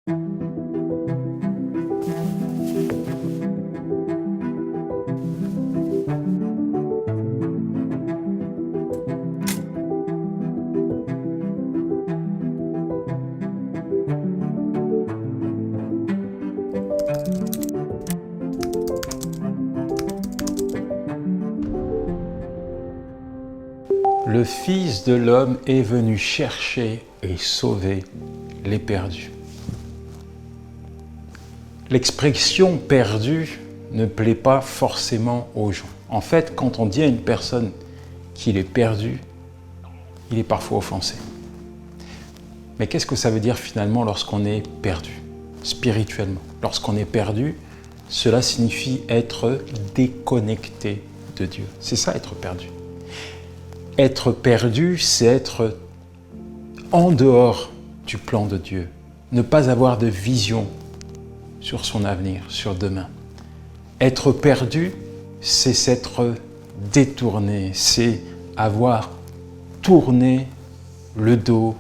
Le Fils de l'homme est venu chercher et sauver les perdus. L'expression « perdu » ne plaît pas forcément aux gens. En fait, quand on dit à une personne qu'il est perdu, il est parfois offensé. Mais qu'est-ce que ça veut dire finalement lorsqu'on est perdu, spirituellement? Lorsqu'on est perdu, cela signifie être déconnecté de Dieu. C'est ça, être perdu. Être perdu, c'est être en dehors du plan de Dieu. Ne pas avoir de vision sur son avenir, sur demain. Être perdu, c'est s'être détourné, c'est avoir tourné le dos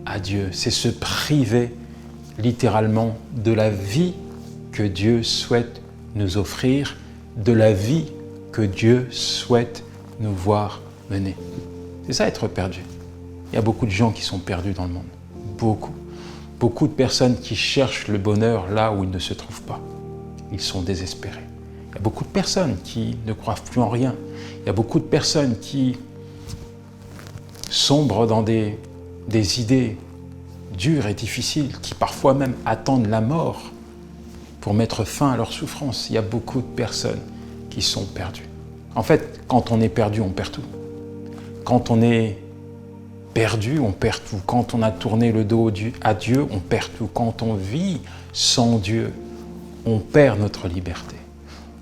à Dieu. C'est se priver littéralement de la vie que Dieu souhaite nous offrir, de la vie que Dieu souhaite nous voir mener. C'est ça, être perdu. Il y a beaucoup de gens qui sont perdus dans le monde. Beaucoup. Beaucoup de personnes qui cherchent le bonheur là où il ne se trouve pas. Ils sont désespérés. Il y a beaucoup de personnes qui ne croient plus en rien. Il y a beaucoup de personnes qui sombrent dans des idées dures et difficiles, qui parfois même attendent la mort pour mettre fin à leur souffrance. Il y a beaucoup de personnes qui sont perdues. En fait, quand on est perdu, on perd tout. Quand on est perdu, on perd tout. Quand on a tourné le dos à Dieu, on perd tout. Quand on vit sans Dieu, on perd notre liberté.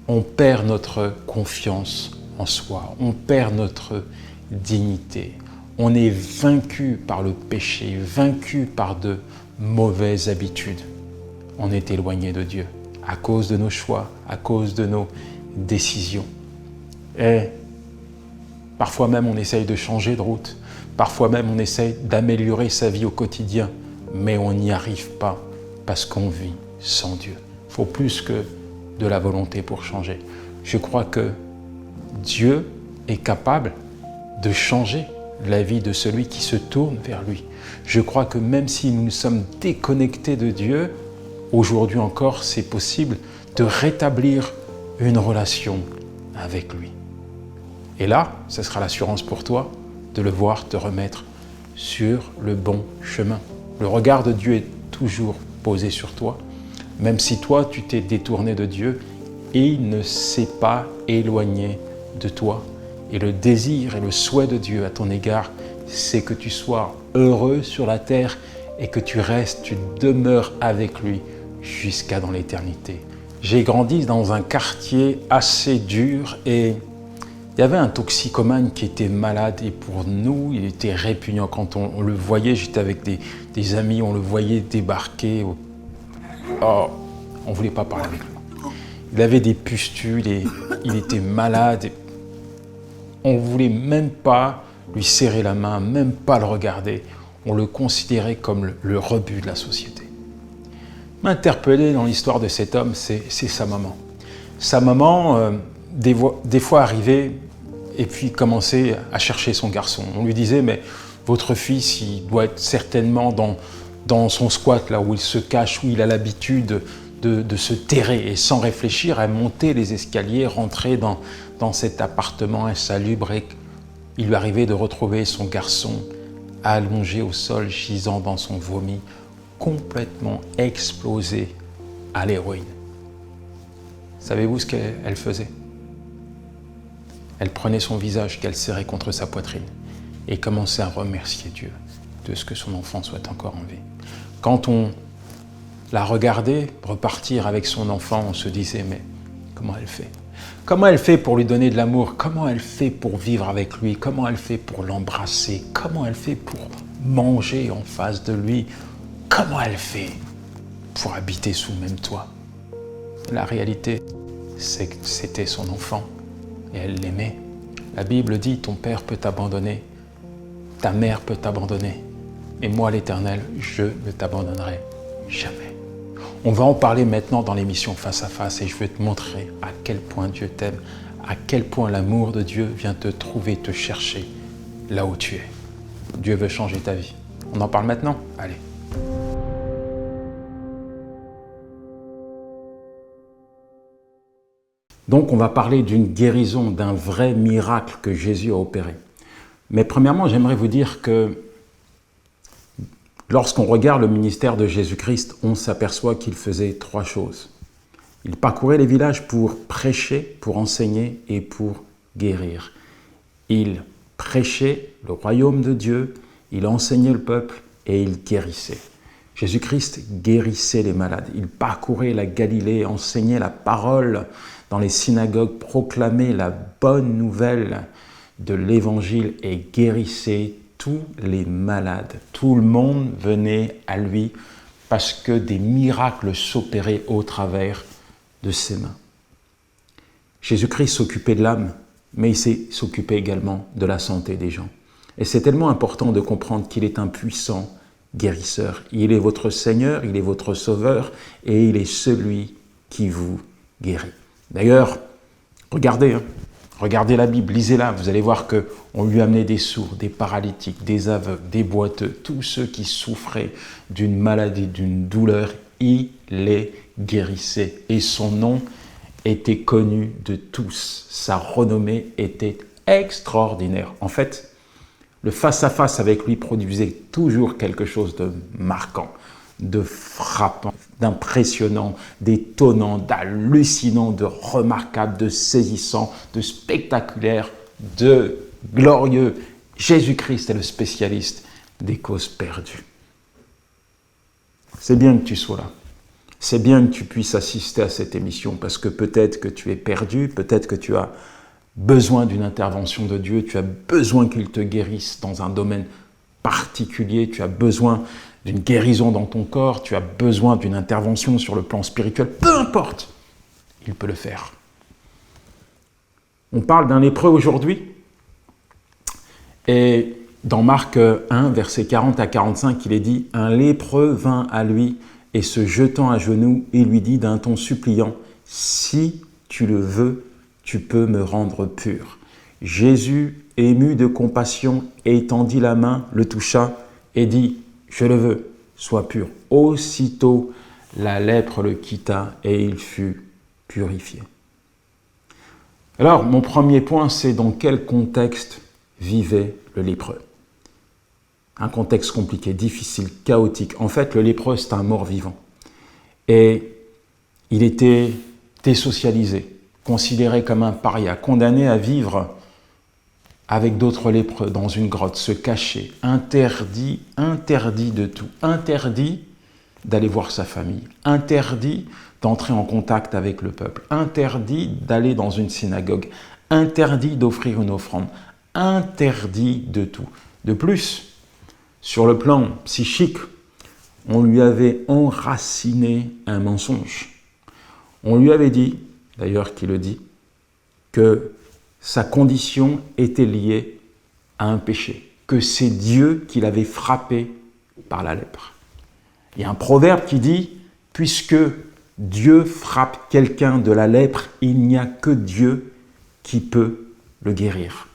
On perd notre confiance en soi. On perd notre dignité. On est vaincu par le péché, vaincu par de mauvaises habitudes. On est éloigné de Dieu à cause de nos choix, à cause de nos décisions. Et parfois même, on essaye de changer de route. Parfois même, on essaye d'améliorer sa vie au quotidien. Mais on n'y arrive pas parce qu'on vit sans Dieu. Il faut plus que de la volonté pour changer. Je crois que Dieu est capable de changer la vie de celui qui se tourne vers lui. Je crois que même si nous sommes déconnectés de Dieu, aujourd'hui encore, c'est possible de rétablir une relation avec lui. Et là, ce sera l'assurance pour toi de le voir te remettre sur le bon chemin. Le regard de Dieu est toujours posé sur toi. Même si toi, tu t'es détourné de Dieu, il ne s'est pas éloigné de toi. Et le désir et le souhait de Dieu à ton égard, c'est que tu sois heureux sur la terre et que tu restes, tu demeures avec lui jusqu'à dans l'éternité. J'ai grandi dans un quartier assez dur et il y avait un toxicomane qui était malade et pour nous, il était répugnant. Quand on le voyait, j'étais avec des amis, on le voyait débarquer. Oh, on ne voulait pas parler avec lui. Il avait des pustules et il était malade. On ne voulait même pas lui serrer la main, même pas le regarder. On le considérait comme le rebut de la société. M'interpeller dans l'histoire de cet homme, c'est sa maman. Sa maman, des fois arrivait et puis commençait à chercher son garçon. On lui disait, mais votre fils, il doit être certainement dans son squat, là où il se cache, où il a l'habitude de se terrer. Et sans réfléchir, elle montait les escaliers, rentrait dans cet appartement insalubre et il lui arrivait de retrouver son garçon allongé au sol, gisant dans son vomi, complètement explosé à l'héroïne. Savez-vous ce qu'elle faisait? Elle prenait son visage qu'elle serrait contre sa poitrine et commençait à remercier Dieu de ce que son enfant soit encore en vie. Quand on la regardait repartir avec son enfant, on se disait, mais comment elle fait? Comment elle fait pour lui donner de l'amour? Comment elle fait pour vivre avec lui? Comment elle fait pour l'embrasser? Comment elle fait pour manger en face de lui? Comment elle fait pour habiter sous le même toit? La réalité, c'est que c'était son enfant et elle l'aimait. La Bible dit, ton père peut t'abandonner, ta mère peut t'abandonner, mais moi l'Éternel, je ne t'abandonnerai jamais. On va en parler maintenant dans l'émission Face à Face et je vais te montrer à quel point Dieu t'aime, à quel point l'amour de Dieu vient te trouver, te chercher là où tu es. Dieu veut changer ta vie. On en parle maintenant? Allez. Donc on va parler d'une guérison, d'un vrai miracle que Jésus a opéré. Mais premièrement, j'aimerais vous dire que lorsqu'on regarde le ministère de Jésus-Christ, on s'aperçoit qu'il faisait trois choses. Il parcourait les villages pour prêcher, pour enseigner et pour guérir. Il prêchait le royaume de Dieu, il enseignait le peuple et il guérissait. Jésus-Christ guérissait les malades. Il parcourait la Galilée, enseignait la parole dans les synagogues, proclamait la bonne nouvelle de l'Évangile et guérissait tous les malades. Tout le monde venait à lui parce que des miracles s'opéraient au travers de ses mains. Jésus-Christ s'occupait de l'âme, mais il s'occupait également de la santé des gens. Et c'est tellement important de comprendre qu'il est un puissant guérisseur. Il est votre Seigneur, il est votre Sauveur et il est celui qui vous guérit. D'ailleurs, regardez la Bible, lisez-la, vous allez voir qu'on lui amenait des sourds, des paralytiques, des aveugles, des boiteux, tous ceux qui souffraient d'une maladie, d'une douleur, il les guérissait. Et son nom était connu de tous. Sa renommée était extraordinaire. En fait, le face-à-face avec lui produisait toujours quelque chose de marquant, de frappant, d'impressionnant, d'étonnant, d'hallucinant, de remarquable, de saisissant, de spectaculaire, de glorieux. Jésus-Christ est le spécialiste des causes perdues. C'est bien que tu sois là. C'est bien que tu puisses assister à cette émission parce que peut-être que tu es perdu, peut-être que tu as besoin d'une intervention de Dieu, tu as besoin qu'il te guérisse dans un domaine particulier, tu as besoin d'une guérison dans ton corps, tu as besoin d'une intervention sur le plan spirituel, peu importe, il peut le faire. On parle d'un lépreux aujourd'hui et dans Marc 1, versets 40 à 45, il est dit « Un lépreux vint à lui et se jetant à genoux, il lui dit d'un ton suppliant « Si tu le veux, tu peux me rendre pur. » Jésus, ému de compassion, étendit la main, le toucha et dit « Je le veux, sois pur. » Aussitôt, la lèpre le quitta et il fut purifié. Alors, mon premier point, c'est dans quel contexte vivait le lépreux. Un contexte compliqué, difficile, chaotique. En fait, le lépreux, c'est un mort-vivant. Et il était désocialisé, considéré comme un paria, condamné à vivre avec d'autres lépreux dans une grotte, se cacher, interdit de tout, interdit d'aller voir sa famille, interdit d'entrer en contact avec le peuple, interdit d'aller dans une synagogue, interdit d'offrir une offrande, interdit de tout. De plus, sur le plan psychique, on lui avait enraciné un mensonge. On lui avait dit, d'ailleurs qui le dit, que sa condition était liée à un péché, que c'est Dieu qui l'avait frappé par la lèpre. Il y a un proverbe qui dit « Puisque Dieu frappe quelqu'un de la lèpre, il n'y a que Dieu qui peut le guérir. »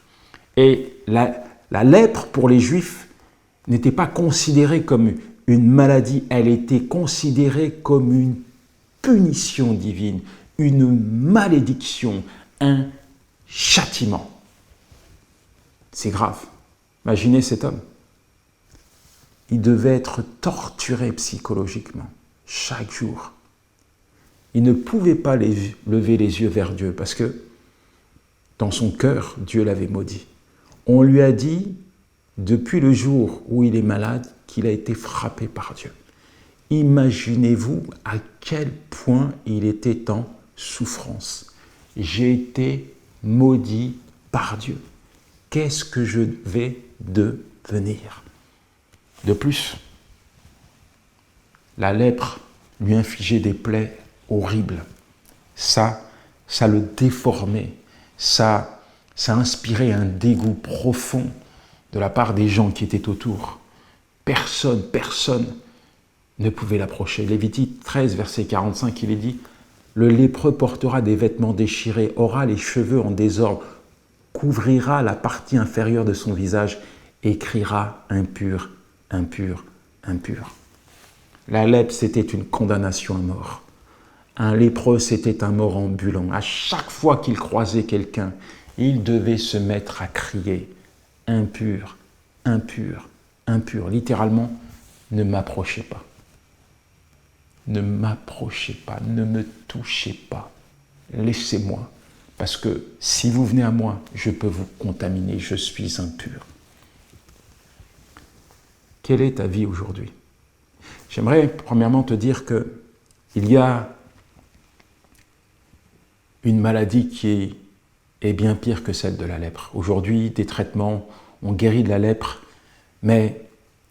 Et la lèpre, pour les Juifs, n'était pas considérée comme une maladie, elle était considérée comme une punition divine, une malédiction, un châtiment. C'est grave. Imaginez cet homme. Il devait être torturé psychologiquement, chaque jour. Il ne pouvait pas lever les yeux vers Dieu parce que dans son cœur, Dieu l'avait maudit. On lui a dit, depuis le jour où il est malade, qu'il a été frappé par Dieu. Imaginez-vous à quel point il était en souffrance. J'ai été maudit par Dieu. Qu'est-ce que je vais devenir? De plus, la lèpre lui infligeait des plaies horribles. Ça le déformait. Ça inspirait un dégoût profond de la part des gens qui étaient autour. Personne ne pouvait l'approcher. Lévitique 13, verset 45, il est dit « Le lépreux portera des vêtements déchirés, aura les cheveux en désordre, couvrira la partie inférieure de son visage et criera impur, impur, impur. » La lèpre, c'était une condamnation à mort. Un lépreux, c'était un mort ambulant. À chaque fois qu'il croisait quelqu'un, il devait se mettre à crier « impur, impur, impur ». Littéralement, ne m'approchez pas. Ne m'approchez pas, ne me touchez pas. Laissez-moi, parce que si vous venez à moi, je peux vous contaminer, je suis impur. Quelle est ta vie aujourd'hui? J'aimerais premièrement te dire qu'il y a une maladie qui est bien pire que celle de la lèpre. Aujourd'hui, des traitements ont guéri de la lèpre, mais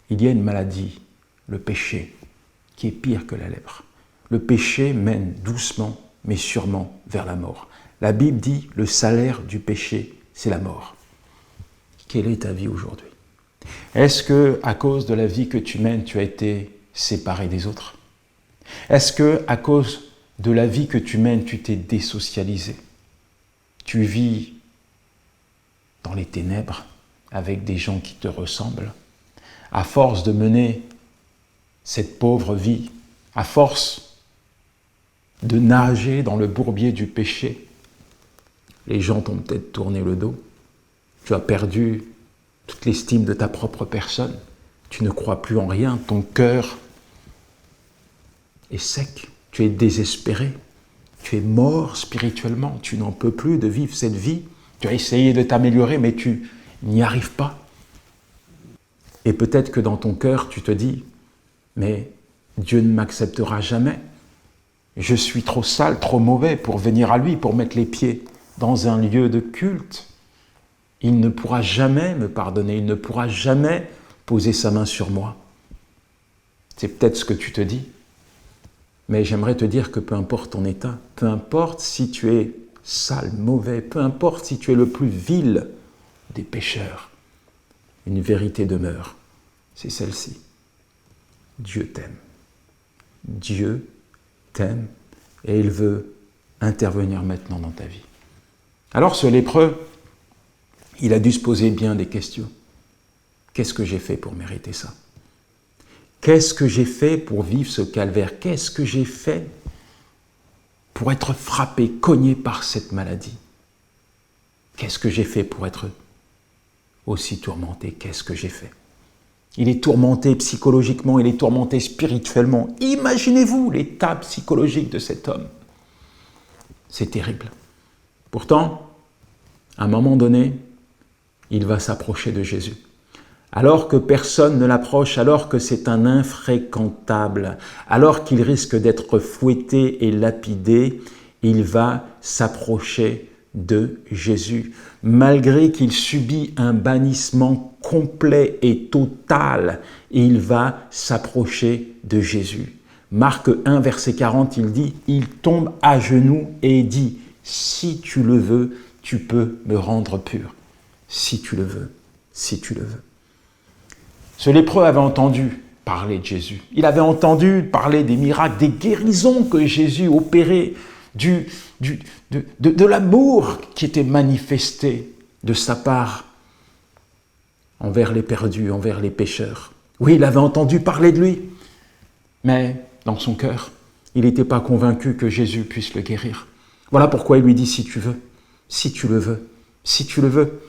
il y a une maladie, le péché, qui est pire que la lèpre. Le péché mène doucement, mais sûrement vers la mort. La Bible dit, le salaire du péché, c'est la mort. Quelle est ta vie aujourd'hui? Est-ce que, à cause de la vie que tu mènes, tu as été séparé des autres? Est-ce que, à cause de la vie que tu mènes, tu t'es désocialisé? Tu vis dans les ténèbres avec des gens qui te ressemblent. À force de mener cette pauvre vie, à force de nager dans le bourbier du péché, les gens t'ont peut-être tourné le dos. Tu as perdu toute l'estime de ta propre personne. Tu ne crois plus en rien. Ton cœur est sec. Tu es désespéré. Tu es mort spirituellement. Tu n'en peux plus de vivre cette vie. Tu as essayé de t'améliorer, mais tu n'y arrives pas. Et peut-être que dans ton cœur, tu te dis, mais Dieu ne m'acceptera jamais. Je suis trop sale, trop mauvais pour venir à lui, pour mettre les pieds dans un lieu de culte. Il ne pourra jamais me pardonner, il ne pourra jamais poser sa main sur moi. C'est peut-être ce que tu te dis, mais j'aimerais te dire que peu importe ton état, peu importe si tu es sale, mauvais, peu importe si tu es le plus vil des pécheurs, une vérité demeure, c'est celle-ci. Dieu t'aime. Dieu t'aime et il veut intervenir maintenant dans ta vie. Alors ce lépreux, il a dû se poser bien des questions. Qu'est-ce que j'ai fait pour mériter ça? Qu'est-ce que j'ai fait pour vivre ce calvaire? Qu'est-ce que j'ai fait pour être frappé, cogné par cette maladie? Qu'est-ce que j'ai fait pour être aussi tourmenté? Qu'est-ce que j'ai fait? Il est tourmenté psychologiquement, il est tourmenté spirituellement. Imaginez-vous l'état psychologique de cet homme. C'est terrible. Pourtant, à un moment donné, il va s'approcher de Jésus. Alors que personne ne l'approche, alors que c'est un infréquentable, alors qu'il risque d'être fouetté et lapidé, il va s'approcher de Jésus. Malgré qu'il subit un bannissement complet et total, il va s'approcher de Jésus. Marc 1, verset 40, il dit « Il tombe à genoux et dit « Si tu le veux, tu peux me rendre pur. Si tu le veux, si tu le veux. » Ce lépreux avait entendu parler de Jésus. Il avait entendu parler des miracles, des guérisons que Jésus opérait, de l'amour qui était manifesté de sa part envers les perdus, envers les pécheurs. Oui, il avait entendu parler de lui, mais dans son cœur, il n'était pas convaincu que Jésus puisse le guérir. Voilà pourquoi il lui dit « si tu veux, si tu le veux, si tu le veux ».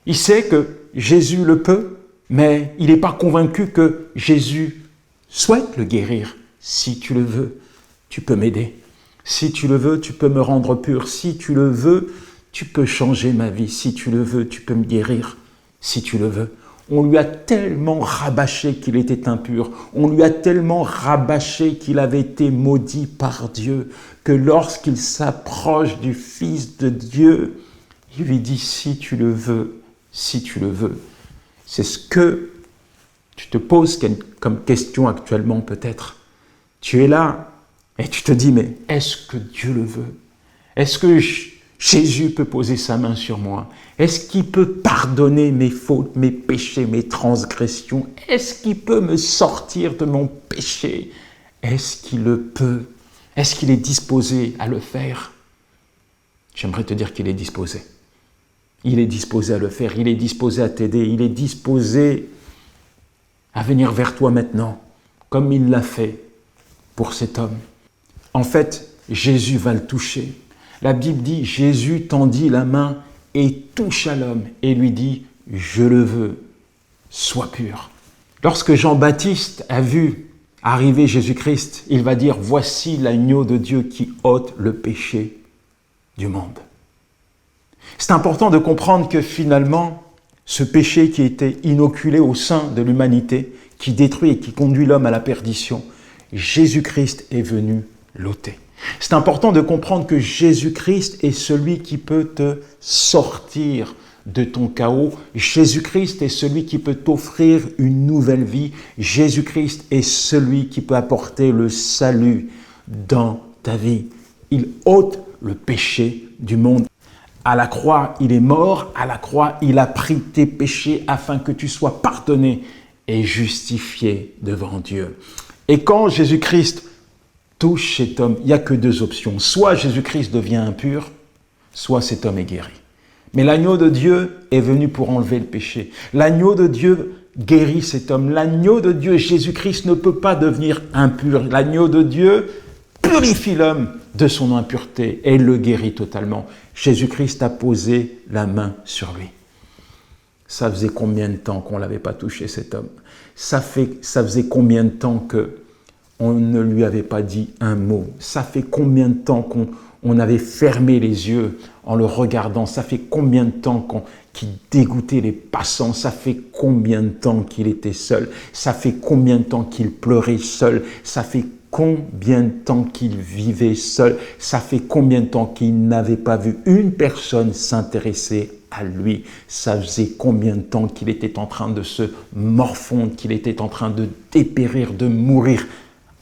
Il sait que Jésus le peut, mais il n'est pas convaincu que Jésus souhaite le guérir. Si tu le veux, tu peux m'aider. Si tu le veux, tu peux me rendre pur. Si tu le veux, tu peux changer ma vie. Si tu le veux, tu peux me guérir. Si tu le veux. On lui a tellement rabâché qu'il était impur. On lui a tellement rabâché qu'il avait été maudit par Dieu que lorsqu'il s'approche du Fils de Dieu, il lui dit « si tu le veux, si tu le veux ». C'est ce que tu te poses comme question actuellement peut-être. Tu es là et tu te dis, mais est-ce que Dieu le veut? Est-ce que Jésus peut poser sa main sur moi? Est-ce qu'il peut pardonner mes fautes, mes péchés, mes transgressions? Est-ce qu'il peut me sortir de mon péché? Est-ce qu'il le peut? Est-ce qu'il est disposé à le faire? J'aimerais te dire qu'il est disposé. Il est disposé à le faire, il est disposé à t'aider, il est disposé à venir vers toi maintenant, comme il l'a fait pour cet homme. En fait, Jésus va le toucher. La Bible dit, Jésus tendit la main et toucha l'homme et lui dit, « Je le veux, sois pur. » Lorsque Jean-Baptiste a vu arriver Jésus-Christ, il va dire, « Voici l'agneau de Dieu qui ôte le péché du monde. » C'est important de comprendre que finalement, ce péché qui était inoculé au sein de l'humanité, qui détruit et qui conduit l'homme à la perdition, Jésus-Christ est venu l'ôter. C'est important de comprendre que Jésus-Christ est celui qui peut te sortir de ton chaos. Jésus-Christ est celui qui peut t'offrir une nouvelle vie. Jésus-Christ est celui qui peut apporter le salut dans ta vie. Il ôte le péché du monde. À la croix, il est mort. À la croix, il a pris tes péchés afin que tu sois pardonné et justifié devant Dieu. Et quand Jésus-Christ touche cet homme, il n'y a que deux options. Soit Jésus-Christ devient impur, soit cet homme est guéri. Mais l'agneau de Dieu est venu pour enlever le péché. L'agneau de Dieu guérit cet homme. L'agneau de Dieu, Jésus-Christ, ne peut pas devenir impur. L'agneau de Dieu purifie l'homme de son impureté et le guérit totalement. Jésus-Christ a posé la main sur lui. Ça faisait combien de temps qu'on ne l'avait pas touché, cet homme? Ça faisait combien de temps qu'on ne lui avait pas dit un mot? Ça fait combien de temps qu'on avait fermé les yeux en le regardant? Ça fait combien de temps qu'il dégoûtait les passants? Ça fait combien de temps qu'il était seul? Ça fait combien de temps qu'il pleurait seul? Ça fait combien de temps qu'il vivait seul? Ça fait combien de temps qu'il n'avait pas vu une personne s'intéresser à lui? Ça faisait combien de temps qu'il était en train de se morfondre, qu'il était en train de dépérir, de mourir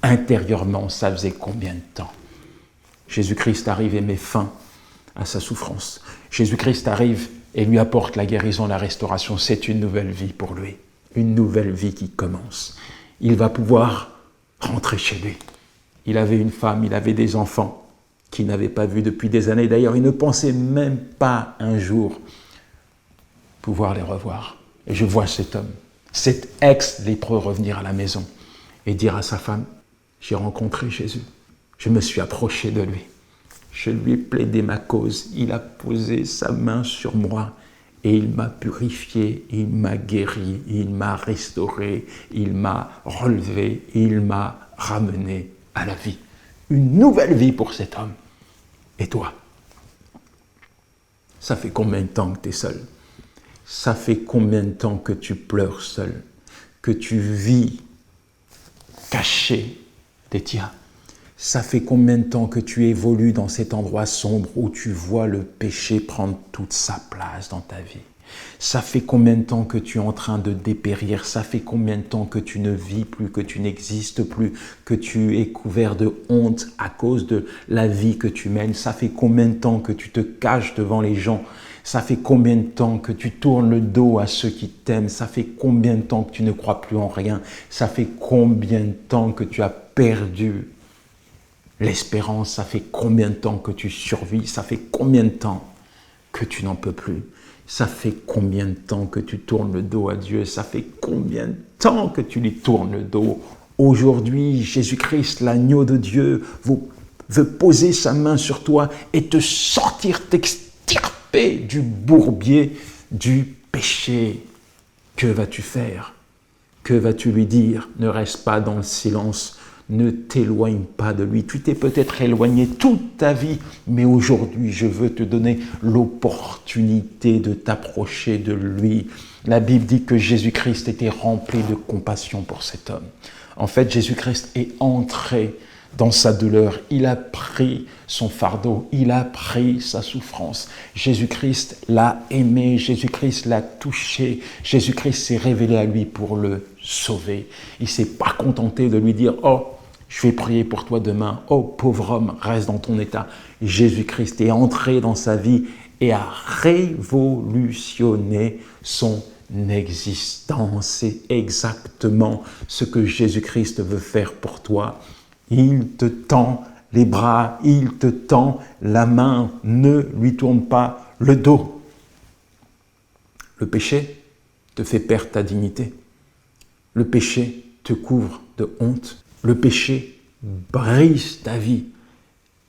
intérieurement? Ça faisait combien de temps? Jésus-Christ arrive et met fin à sa souffrance. Jésus-Christ arrive et lui apporte la guérison, la restauration. C'est une nouvelle vie pour lui, une nouvelle vie qui commence. Il va pouvoir rentrer chez lui. Il avait une femme, il avait des enfants qu'il n'avait pas vus depuis des années. D'ailleurs, il ne pensait même pas un jour pouvoir les revoir. Et je vois cet homme, cet ex-lépreux revenir à la maison et dire à sa femme, « J'ai rencontré Jésus, je me suis approché de lui, je lui ai plaidé ma cause, il a posé sa main sur moi et il m'a purifié, il m'a guéri, il m'a restauré, il m'a relevé, il m'a ramené à la vie. » Une nouvelle vie pour cet homme. Et toi? Ça fait combien de temps que tu es seul? Ça fait combien de temps que tu pleures seul? Que tu vis caché des tiens? Ça fait combien de temps que tu évolues dans cet endroit sombre où tu vois le péché prendre toute sa place dans ta vie? Ça fait combien de temps que tu es en train de dépérir? Ça fait combien de temps que tu ne vis plus, que tu n'existes plus, que tu es couvert de honte à cause de la vie que tu mènes? Ça fait combien de temps que tu te caches devant les gens? Ça fait combien de temps que tu tournes le dos à ceux qui t'aiment? Ça fait combien de temps que tu ne crois plus en rien? Ça fait combien de temps que tu as perdu l'espérance? Ça fait combien de temps que tu survis? Ça fait combien de temps que tu n'en peux plus? Ça fait combien de temps que tu tournes le dos à Dieu? Ça fait combien de temps que tu lui tournes le dos? Aujourd'hui, Jésus-Christ, l'agneau de Dieu, veut poser sa main sur toi et te sortir, t'extirper du bourbier du péché. Que vas-tu faire? Que vas-tu lui dire? Ne reste pas dans le silence. Ne t'éloigne pas de lui. Tu t'es peut-être éloigné toute ta vie, mais aujourd'hui, je veux te donner l'opportunité de t'approcher de lui. La Bible dit que Jésus-Christ était rempli de compassion pour cet homme. En fait, Jésus-Christ est entré dans sa douleur. Il a pris son fardeau, il a pris sa souffrance. Jésus-Christ l'a aimé, Jésus-Christ l'a touché, Jésus-Christ s'est révélé à lui pour le sauver. Il ne s'est pas contenté de lui dire « Oh, je vais prier pour toi demain. Oh, pauvre homme, reste dans ton état. » Jésus-Christ est entré dans sa vie et a révolutionné son existence. C'est exactement ce que Jésus-Christ veut faire pour toi. Il te tend les bras, il te tend la main, ne lui tourne pas le dos. Le péché te fait perdre ta dignité. Le péché te couvre de honte. Le péché brise ta vie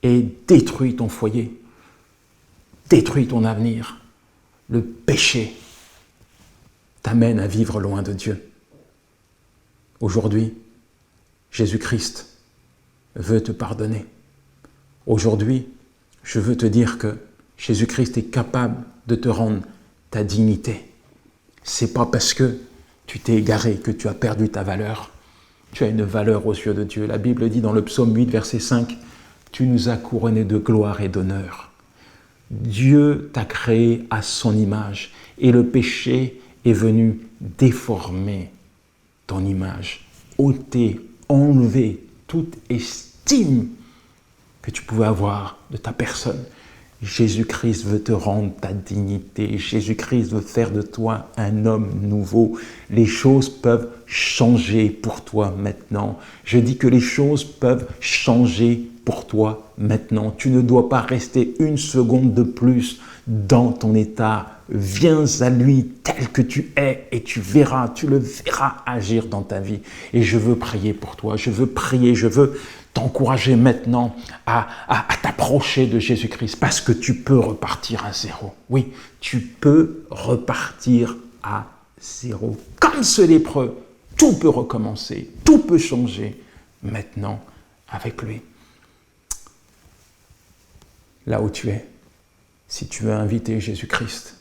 et détruit ton foyer, détruit ton avenir. Le péché t'amène à vivre loin de Dieu. Aujourd'hui, Jésus-Christ veut te pardonner. Aujourd'hui, je veux te dire que Jésus-Christ est capable de te rendre ta dignité. C'est pas parce que tu t'es égaré que tu as perdu ta valeur. Tu as une valeur aux yeux de Dieu. La Bible dit dans le psaume 8, verset 5, « Tu nous as couronnés de gloire et d'honneur. » Dieu t'a créé à son image et le péché est venu déformer ton image, ôter, enlever toute estime que tu pouvais avoir de ta personne. Jésus-Christ veut te rendre ta dignité. Jésus-Christ veut faire de toi un homme nouveau. Les choses peuvent changer pour toi maintenant. Je dis que les choses peuvent changer pour toi maintenant. Tu ne dois pas rester une seconde de plus dans ton état. Viens à lui tel que tu es et tu le verras agir dans ta vie. Et je veux prier pour toi. Je veux prier, je veux t'encourager maintenant à t'approcher de Jésus-Christ parce que tu peux repartir à zéro. Oui, tu peux repartir à zéro. Comme ce lépreux, tout peut recommencer, tout peut changer maintenant avec lui. Là où tu es, si tu veux inviter Jésus-Christ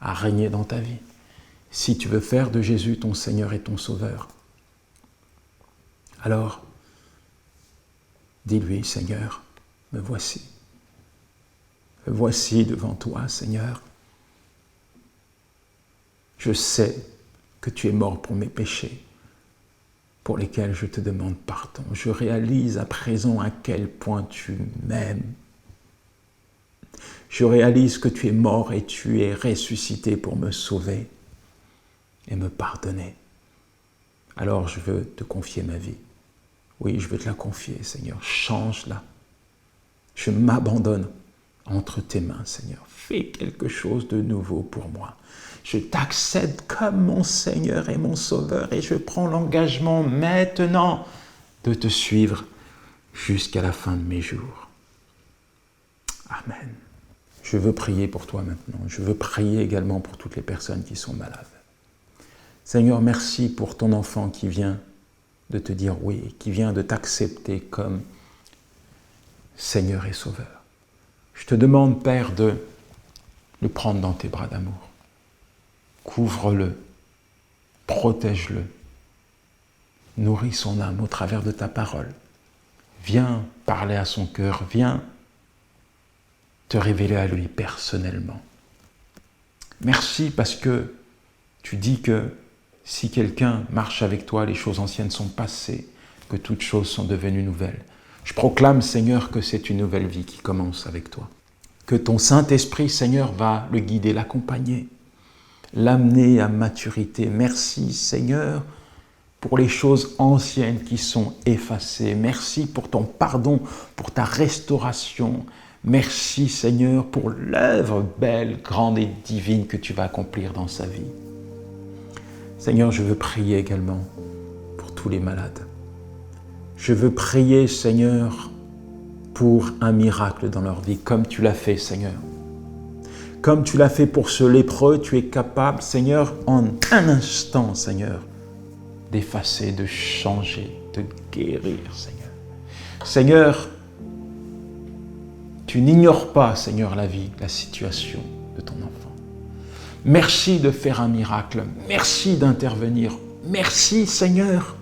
à régner dans ta vie, si tu veux faire de Jésus ton Seigneur et ton Sauveur, alors dis-lui, Seigneur, me voici. Me voici devant toi, Seigneur. Je sais que tu es mort pour mes péchés, pour lesquels je te demande pardon. Je réalise à présent à quel point tu m'aimes. Je réalise que tu es mort et tu es ressuscité pour me sauver et me pardonner. Alors je veux te confier ma vie. Oui, je veux te la confier, Seigneur. Change-la. Je m'abandonne entre tes mains, Seigneur. Fais quelque chose de nouveau pour moi. Je t'accepte comme mon Seigneur et mon Sauveur et je prends l'engagement maintenant de te suivre jusqu'à la fin de mes jours. Amen. Je veux prier pour toi maintenant. Je veux prier également pour toutes les personnes qui sont malades. Seigneur, merci pour ton enfant qui vient de te dire oui, qui vient de t'accepter comme Seigneur et Sauveur. Je te demande, Père, de le prendre dans tes bras d'amour. Couvre-le, protège-le, nourris son âme au travers de ta parole. Viens parler à son cœur, viens te révéler à lui personnellement. Merci parce que tu dis que si quelqu'un marche avec toi, les choses anciennes sont passées, que toutes choses sont devenues nouvelles. Je proclame, Seigneur, que c'est une nouvelle vie qui commence avec toi. Que ton Saint-Esprit, Seigneur, va le guider, l'accompagner, l'amener à maturité. Merci, Seigneur, pour les choses anciennes qui sont effacées. Merci pour ton pardon, pour ta restauration. Merci, Seigneur, pour l'œuvre belle, grande et divine que tu vas accomplir dans sa vie. Seigneur, je veux prier également pour tous les malades. Je veux prier, Seigneur, pour un miracle dans leur vie, comme tu l'as fait, Seigneur. Comme tu l'as fait pour ce lépreux, tu es capable, Seigneur, en un instant, Seigneur, d'effacer, de changer, de guérir, Seigneur. Seigneur, tu n'ignores pas, Seigneur, la vie, la situation de ton enfant. Merci de faire un miracle. Merci d'intervenir. Merci, Seigneur,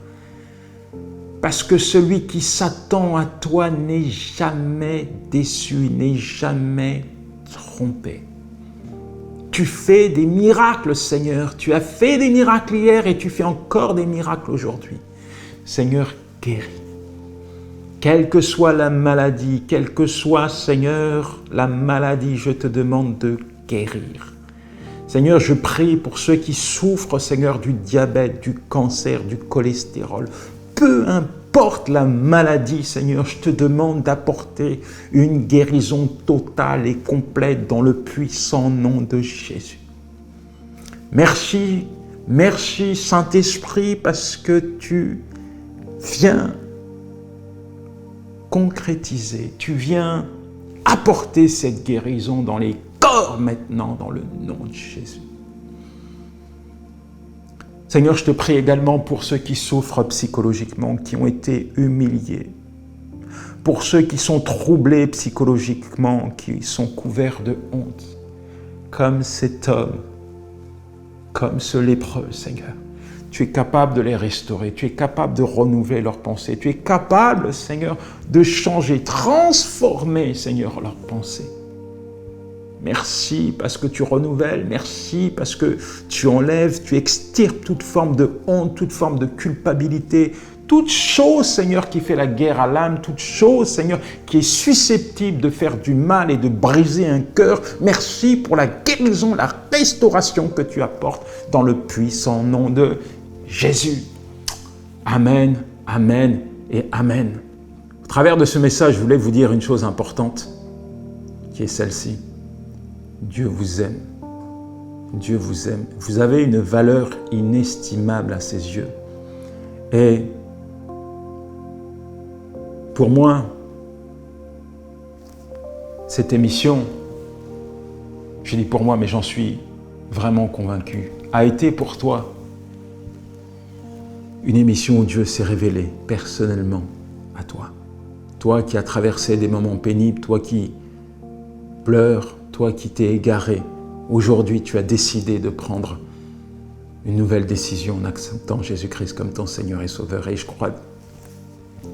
parce que celui qui s'attend à toi n'est jamais déçu, n'est jamais trompé. Tu fais des miracles, Seigneur. Tu as fait des miracles hier et tu fais encore des miracles aujourd'hui. Seigneur, guéris. Quelle que soit la maladie, quelle que soit, Seigneur, la maladie, je te demande de guérir. Seigneur, je prie pour ceux qui souffrent, Seigneur, du diabète, du cancer, du cholestérol. Peu porte la maladie, Seigneur, je te demande d'apporter une guérison totale et complète dans le puissant nom de Jésus. Merci, merci Saint-Esprit, parce que tu viens concrétiser, tu viens apporter cette guérison dans les corps maintenant, dans le nom de Jésus. Seigneur, je te prie également pour ceux qui souffrent psychologiquement, qui ont été humiliés, pour ceux qui sont troublés psychologiquement, qui sont couverts de honte, comme cet homme, comme ce lépreux, Seigneur. Tu es capable de les restaurer, tu es capable de renouveler leurs pensées, tu es capable, Seigneur, de changer, transformer, Seigneur, leurs pensées. Merci parce que tu renouvelles, merci parce que tu enlèves, tu extirpes toute forme de honte, toute forme de culpabilité, toute chose, Seigneur, qui fait la guerre à l'âme, toute chose, Seigneur, qui est susceptible de faire du mal et de briser un cœur. Merci pour la guérison, la restauration que tu apportes dans le puissant nom de Jésus. Amen, amen et amen. Au travers de ce message, je voulais vous dire une chose importante, qui est celle-ci. Dieu vous aime. Dieu vous aime. Vous avez une valeur inestimable à ses yeux. Et pour moi, cette émission, je dis pour moi, mais j'en suis vraiment convaincu, a été pour toi une émission où Dieu s'est révélé personnellement à toi. Toi qui as traversé des moments pénibles, toi qui pleures, toi qui t'es égaré, aujourd'hui tu as décidé de prendre une nouvelle décision en acceptant Jésus-Christ comme ton Seigneur et Sauveur. Et je crois que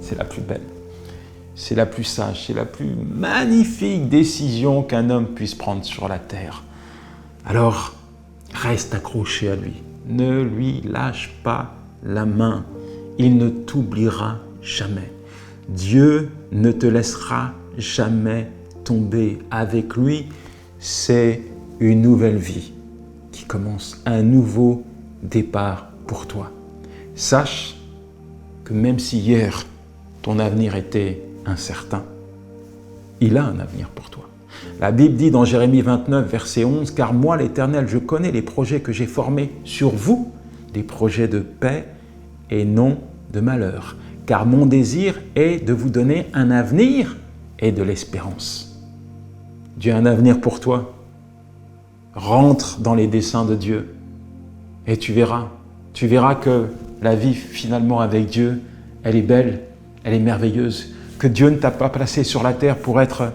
c'est la plus belle, c'est la plus sage, c'est la plus magnifique décision qu'un homme puisse prendre sur la terre. Alors, reste accroché à lui, ne lui lâche pas la main, il ne t'oubliera jamais. Dieu ne te laissera jamais tomber. Avec lui, c'est une nouvelle vie qui commence, un nouveau départ pour toi. Sache que même si hier, ton avenir était incertain, il a un avenir pour toi. La Bible dit dans Jérémie 29, verset 11, « Car moi, l'Éternel, je connais les projets que j'ai formés sur vous, des projets de paix et non de malheur. Car mon désir est de vous donner un avenir et de l'espérance. » Dieu a un avenir pour toi. Rentre dans les desseins de Dieu et tu verras que la vie finalement avec Dieu, elle est belle, elle est merveilleuse, que Dieu ne t'a pas placé sur la terre pour être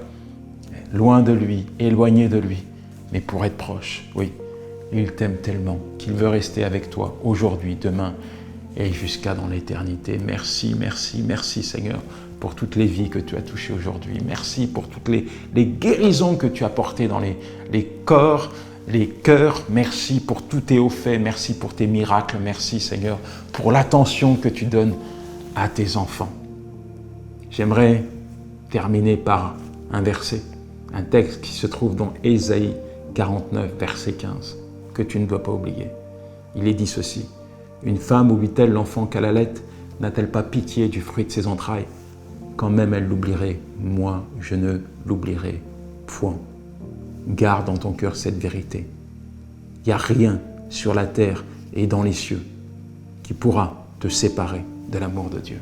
loin de lui, éloigné de lui, mais pour être proche. Oui, il t'aime tellement qu'il veut rester avec toi aujourd'hui, demain et jusqu'à dans l'éternité. Merci, merci, merci Seigneur pour toutes les vies que tu as touchées aujourd'hui. Merci pour toutes les guérisons que tu as portées dans les corps, les cœurs. Merci pour tous tes hauts faits. Merci pour tes miracles. Merci Seigneur pour l'attention que tu donnes à tes enfants. J'aimerais terminer par un verset, un texte qui se trouve dans Ésaïe 49, verset 15, que tu ne dois pas oublier. Il est dit ceci: « Une femme oublie-t-elle l'enfant qu'elle allait? N'a-t-elle pas pitié du fruit de ses entrailles? Quand même elle l'oublierait, moi je ne l'oublierai point. » Garde dans ton cœur cette vérité. Il n'y a rien sur la terre et dans les cieux qui pourra te séparer de l'amour de Dieu.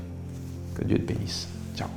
Que Dieu te bénisse. Ciao.